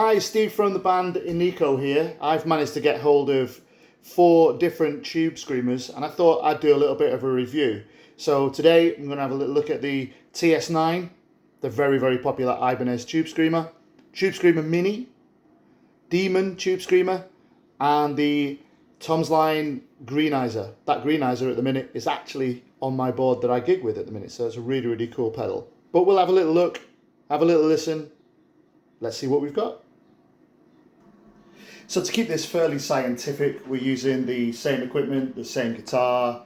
Hi, Steve from the band Inico here. I've managed to get hold of 4 different tube screamers and I thought I'd do a little bit of a review. So today I'm going to have a little look at the TS9, the very popular Ibanez Tube Screamer Mini, Demon Tube Screamer, and the Tom's Line Greenizer. That Greenizer at the minute is actually on my board that I gig with at the minute, so it's a really cool pedal. But we'll have a little look, have a little listen. Let's see what we've got. So to keep this fairly scientific, we're using the same equipment, the same guitar,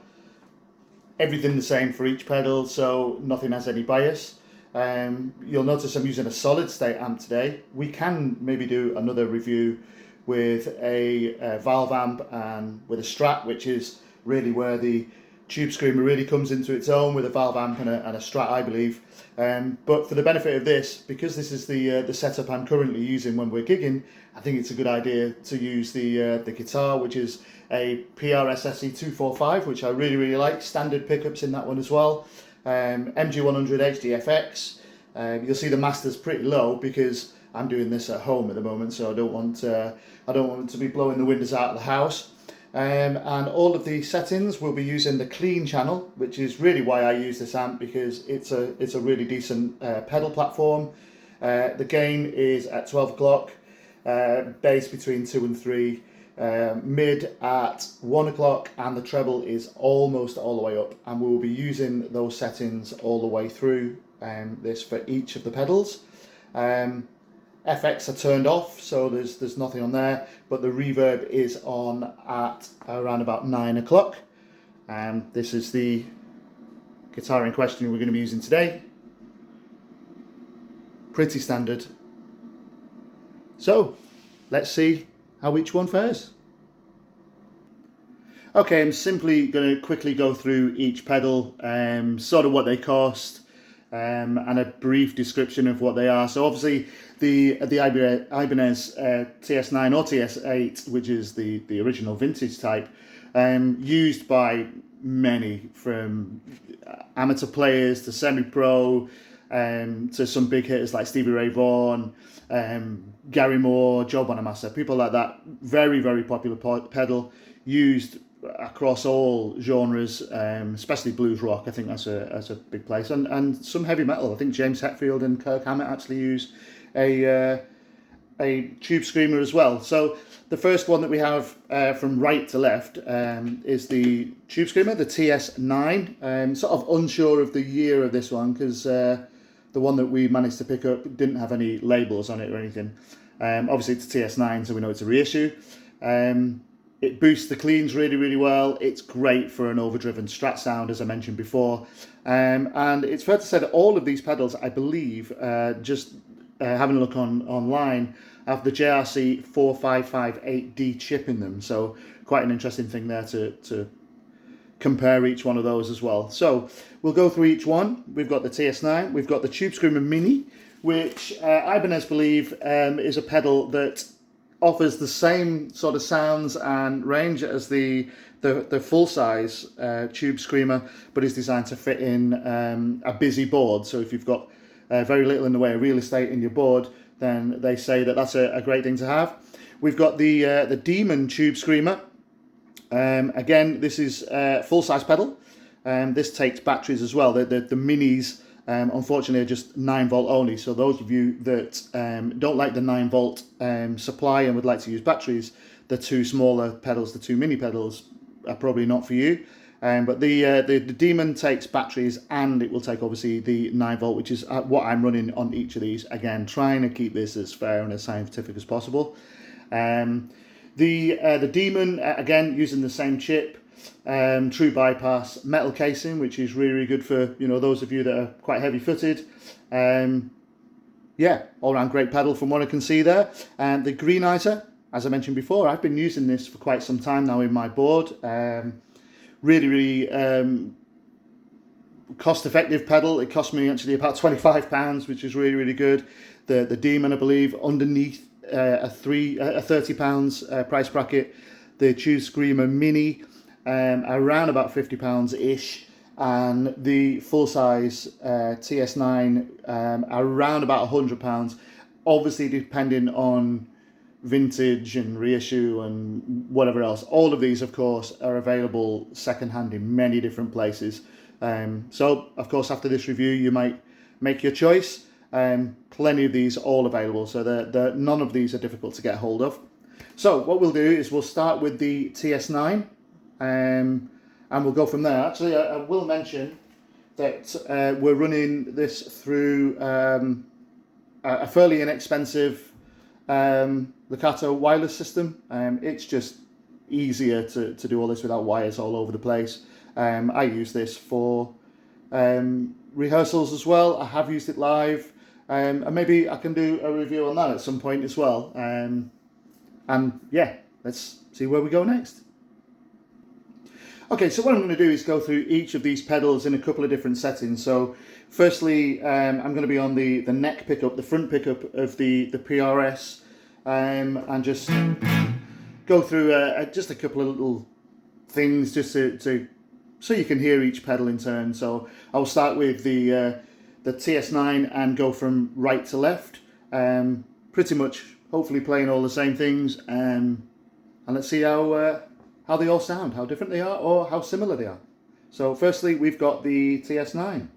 everything the same for each pedal, so nothing has any bias. You'll notice I'm using a solid state amp today. We can maybe do another review with a valve amp and with a Strat, which is really where the Tube Screamer really comes into its own, with a valve amp and a Strat, I believe. But for the benefit of this, because this is the setup I'm currently using when we're gigging, I think it's a good idea to use the guitar, which is a PRS SE245, which I really like. Standard pickups in that one as well. MG100 HDFX. You'll see the master's pretty low because I'm doing this at home at the moment, so I don't want to be blowing the windows out of the house. And all of the settings will be using the clean channel, which is really why I use this amp, because it's a really decent pedal platform. The gain is at 12 o'clock, bass between 2 and 3, mid at 1 o'clock, and the treble is almost all the way up, and we will be using those settings all the way through this for each of the pedals. FX are turned off, so there's nothing on there, but the reverb is on at around about 9 o'clock. This is the guitar in question we're going to be using today. Pretty standard. So let's see how each one fares. Okay, I'm simply going to quickly go through each pedal, sort of what they cost, and a brief description of what they are. So obviously the Ibanez TS9 or TS8, which is the original vintage type, used by many, from amateur players to semi-pro, to some big hitters like Stevie Ray Vaughan, Gary Moore, Joe Bonamassa, people like that. Very popular pedal, used across all genres, especially blues rock. I think that's a big place, and some heavy metal. I think James Hetfield and Kirk Hammett actually use a Tube Screamer as well. So the first one that we have from right to left is the Tube Screamer, the TS9. Sort of unsure of the year of this one, because the one that we managed to pick up didn't have any labels on it or anything. Obviously it's a TS9, so we know it's a reissue. It boosts the cleans really well. It's great for an overdriven Strat sound, as I mentioned before. And it's fair to say that all of these pedals, I believe, just having a look online, have the JRC 4558D chip in them. So quite an interesting thing there to compare each one of those as well. So we'll go through each one. We've got the TS9, we've got the Tube Screamer Mini, which Ibanez believe is a pedal that offers the same sort of sounds and range as the full-size Tube Screamer, but is designed to fit in a busy board. So if you've got very little in the way of real estate in your board, then they say that that's a great thing to have. We've got the Demon Tube Screamer. Again, this is a full-size pedal. This takes batteries as well. The minis, unfortunately, are just 9-volt only. So those of you that don't like the 9-volt supply and would like to use batteries, the 2 smaller pedals, the 2 mini pedals, are probably not for you. But the Demon takes batteries, and it will take obviously the 9-volt, which is what I'm running on each of these. Again, trying to keep this as fair and as scientific as possible. The Demon, again, using the same chip. True bypass metal casing, which is really good for those of you that are quite heavy-footed. Yeah, all-round great pedal from what I can see there. And the Greenizer, as I mentioned before, I've been using this for quite some time now in my board. Really cost-effective pedal. It cost me actually about £25, which is really good. The Demon, I believe, underneath a £30 price bracket. The Tube Screamer Mini, around about £50-ish, and the full-size TS9 around about £100. obviously depending on vintage and reissue and whatever else. All of these, of course, are available secondhand in many different places. So, of course, after this review, you might make your choice. Plenty of these all available, so none of these are difficult to get hold of. So what we'll do is we'll start with the TS9, and we'll go from there. Actually, I will mention that we're running this through a fairly inexpensive Locato wireless system. It's just easier to do all this without wires all over the place. I use this for rehearsals as well. I have used it live, and maybe I can do a review on that at some point as well. And yeah, let's see where we go next. Okay, so what I'm going to do is go through each of these pedals in a couple of different settings. So firstly, I'm going to be on the neck pickup, the front pickup of the PRS, and just go through just a couple of little things just to so you can hear each pedal in turn. So I'll start with the TS9 and go from right to left, pretty much hopefully playing all the same things, and let's see how they all sound, how different they are, or how similar they are. So firstly, we've got the TS9.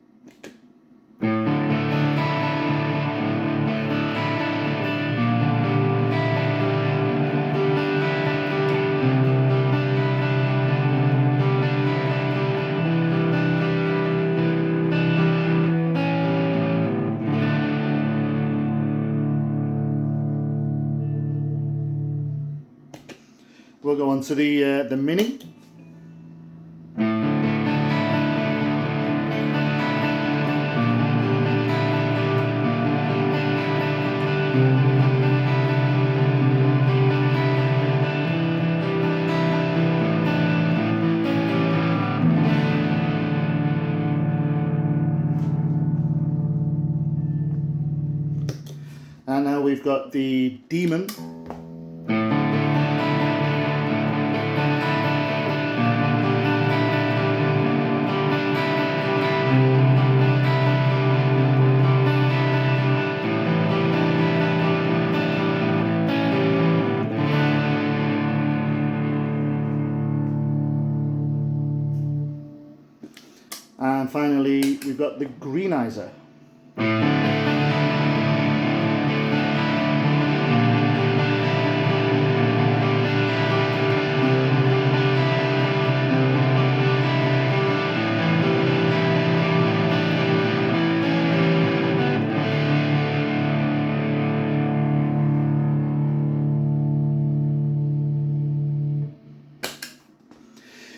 We'll go on to the Mini. And now we've got the Demon. And finally, we've got the Greenizer.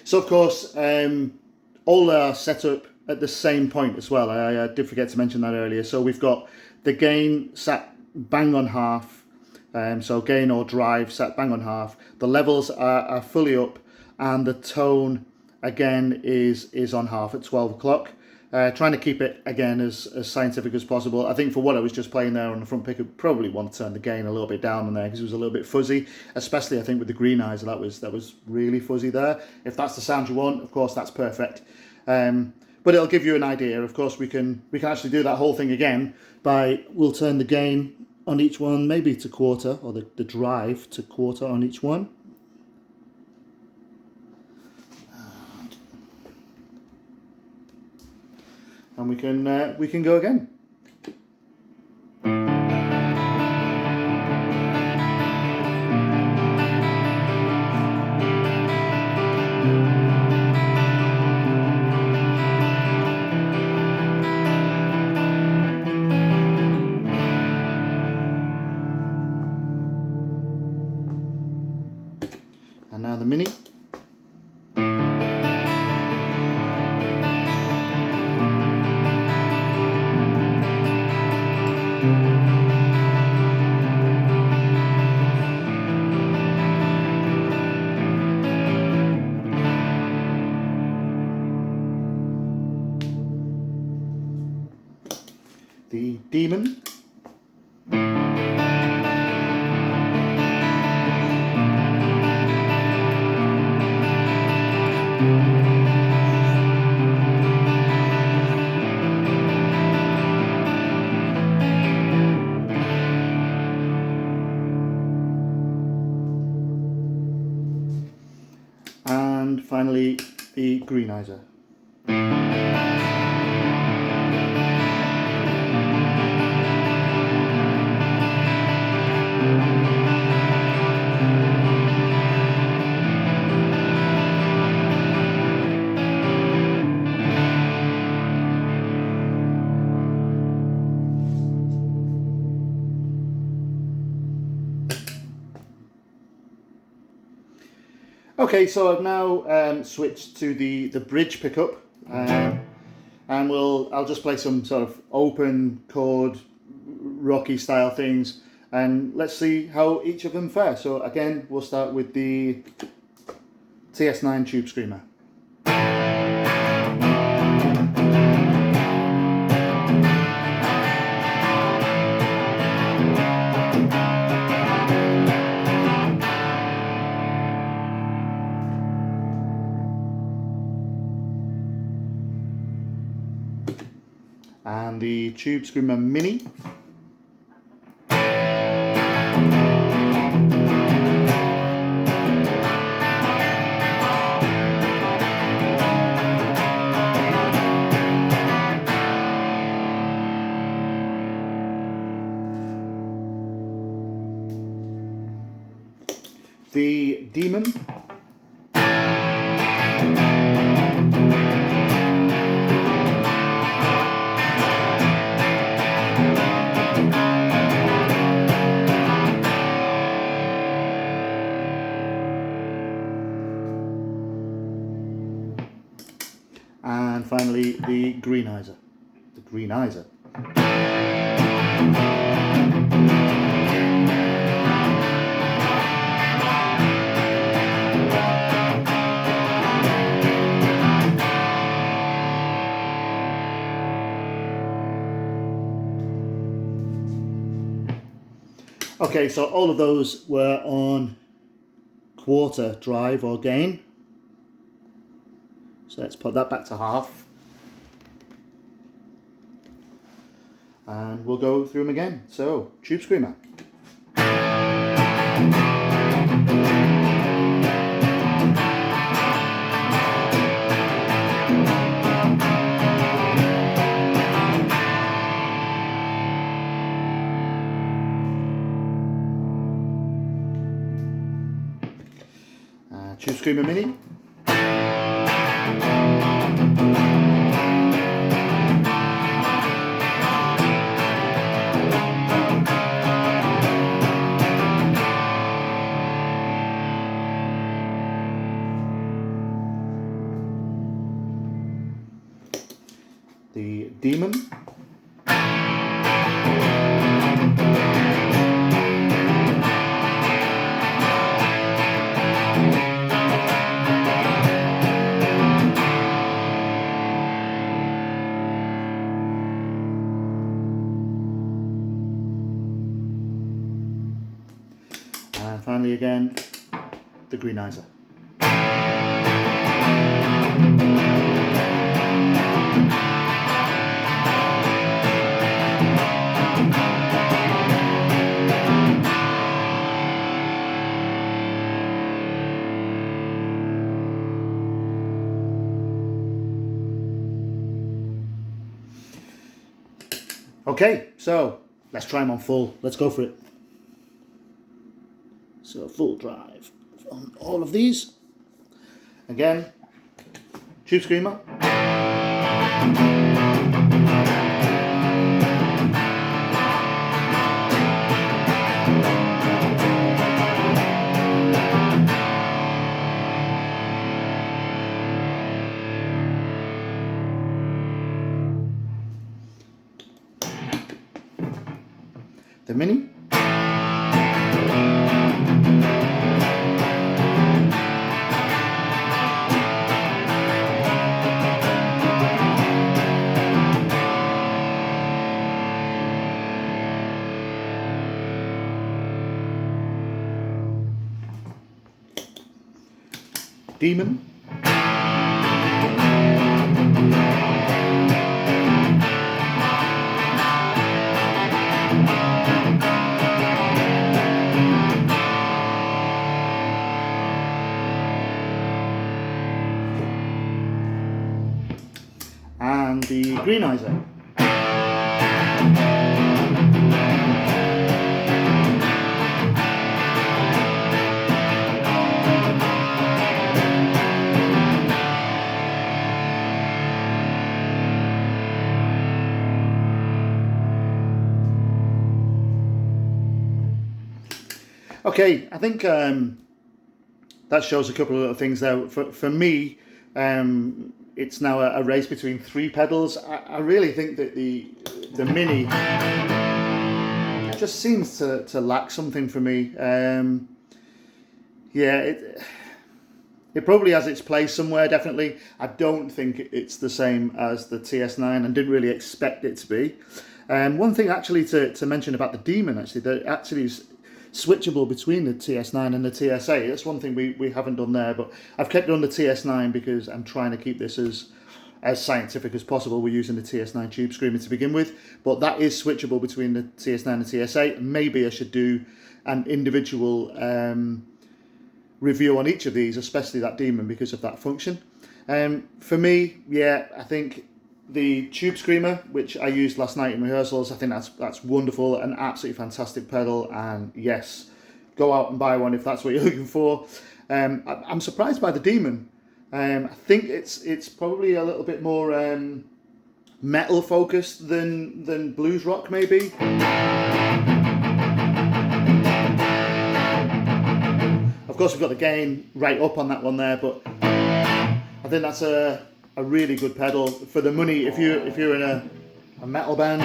So of course, all are set up at the same point as well. I did forget to mention that earlier. So we've got the gain set bang on half. So gain or drive set bang on half. The levels are fully up, and the tone again is on half at 12 o'clock. Trying to keep it again as scientific as possible. I think for what I was just playing there on the front pickup, probably want to turn the gain a little bit down on there because it was a little bit fuzzy, especially I think with the Greenizer that was really fuzzy there. If that's the sound you want, of course that's perfect. But it'll give you an idea. Of course we can actually do that whole thing again we'll turn the gain on each one maybe to quarter, or the drive to quarter on each one. And we can go again. And now the Mini. The Demon. finally the Greenizer. Okay, so I've now switched to the bridge pickup, and I'll just play some sort of open chord, rocky style things, and let's see how each of them fare. So again, we'll start with the TS9 Tube Screamer. And the Tube Screamer Mini. The Demon. And finally, the Greenizer. The Greenizer. Okay, so all of those were on quarter drive or gain. So let's put that back to half. And we'll go through them again. So, Tube Screamer. Tube Screamer Mini. The Demon. And finally again, the Greenizer. Okay, so let's try them on full. Let's go for it. So full drive on all of these. Again, Tube Screamer. The Mini. Demon. Greenizer. Okay, I think that shows a couple of little things there. For me, it's now a race between 3 pedals. I really think that the Mini just seems to lack something for me. Yeah, it probably has its place somewhere, definitely. I don't think it's the same as the TS9 and didn't really expect it to be. One thing actually to mention about the Demon, actually, that actually is switchable between the TS9 and the TS8. That's one thing we haven't done there, but I've kept it on the TS9 because I'm trying to keep this as scientific as possible. We're using the TS9 Tube Screamer to begin with, but that is switchable between the TS9 and the TS8. Maybe I should do an individual review on each of these, especially that Demon, because of that function. For me, yeah, I think the Tube Screamer, which I used last night in rehearsals, I think that's wonderful, an absolutely fantastic pedal, and yes, go out and buy one if that's what you're looking for. I'm surprised by the Demon. I think it's probably a little bit more metal focused than blues rock, maybe. Of course, we've got the gain right up on that one there, but I think that's a really good pedal for the money. If you're in a metal band,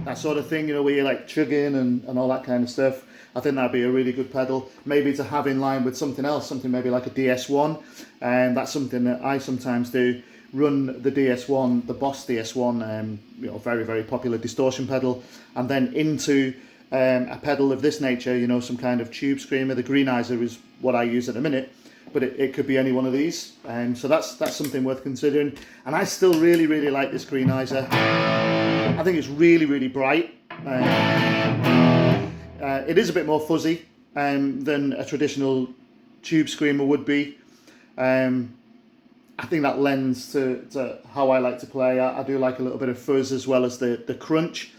that sort of thing, you know, where you're like chugging and all that kind of stuff, I think that'd be a really good pedal. Maybe to have in line with something else, something maybe like a DS1, and that's something that I sometimes do. Run the DS1, the Boss DS1, you know, very, very popular distortion pedal, and then into a pedal of this nature, you know, some kind of Tube Screamer. The Greenizer is what I use at the minute, but it could be any one of these, so that's something worth considering. And I still really, really like this Greenizer. I think it's really, really bright. It is a bit more fuzzy than a traditional Tube Screamer would be. I think that lends to how I like to play. I do like a little bit of fuzz as well as the crunch.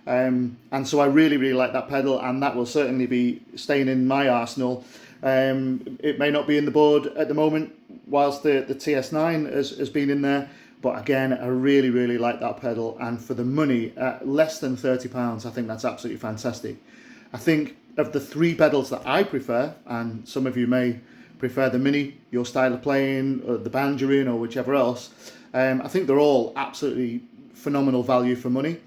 And so I really, really like that pedal, and that will certainly be staying in my arsenal. It may not be in the board at the moment, whilst the TS9 has been in there, but again, I really, really like that pedal, and for the money, at less than £30, I think that's absolutely fantastic. I think of the 3 pedals that I prefer, and some of you may prefer the Mini, your style of playing, or the band you're in, or whichever else, I think they're all absolutely phenomenal value for money.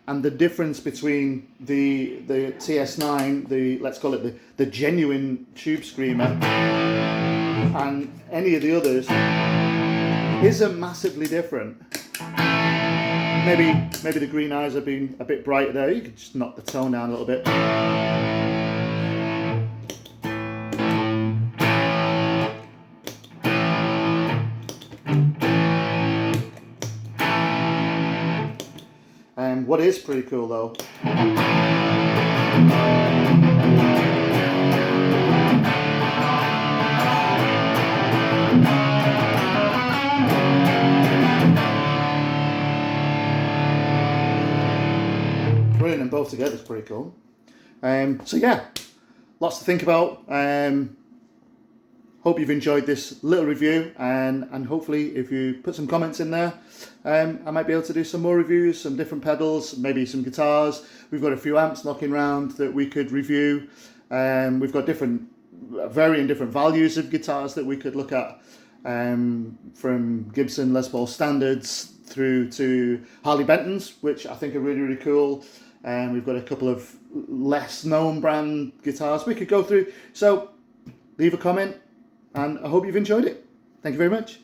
And the difference between the TS9, let's call it the genuine Tube Screamer, and any of the others isn't massively different. Maybe the Greenizer being a bit brighter there. You could just knock the tone down a little bit. What is pretty cool though, running them both together is pretty cool. So yeah, lots to think about. Hope you've enjoyed this little review, and hopefully if you put some comments in there, I might be able to do some more reviews, some different pedals, maybe some guitars. We've got a few amps knocking around that we could review. We've got varying different values of guitars that we could look at, from Gibson Les Paul standards through to Harley Bentons, which I think are really, really cool. We've got a couple of less known brand guitars we could go through. So leave a comment, and I hope you've enjoyed it. Thank you very much.